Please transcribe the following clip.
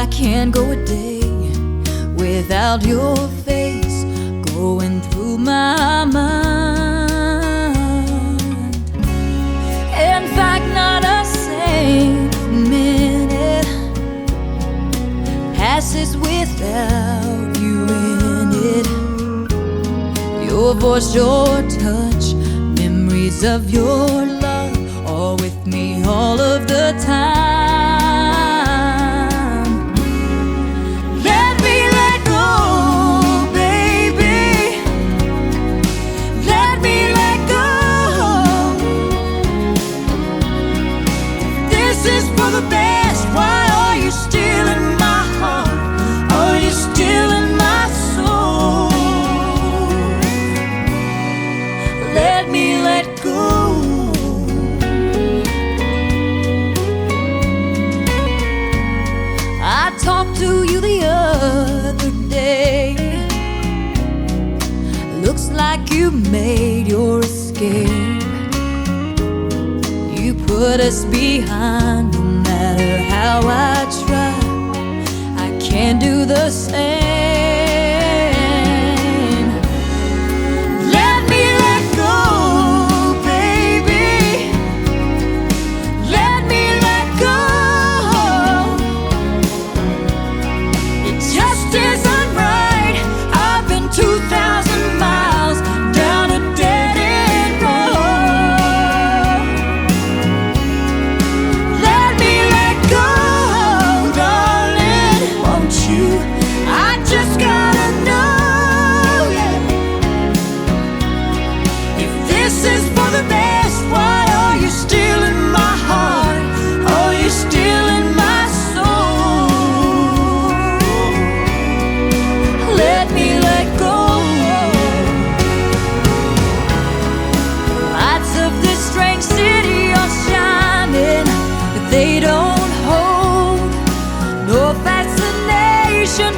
I can't go a day without your face going through my mind. In fact, not a single minute passes without you in it. Your voice, your touch, memories of your love, all with me all of the time. Let me let go, baby. Let me let go. This is for the best. Why are you still in my heart? Are you still in my soul? Let me let go. I talked to you the other day. Looks like you made your escape. You put us behind. No matter how I try, I can't do the same. Let me let go, baby. Let me let go. It just isn't right. I've been 2,000 miles down a dead-end road. Let me let go, darling, won't you? I just gotta know, yeah. If this is for the best, why are you still in my heart? Are you still in my soul? Let me let go. Lights of this strange city are shining, but they don't hold no fascination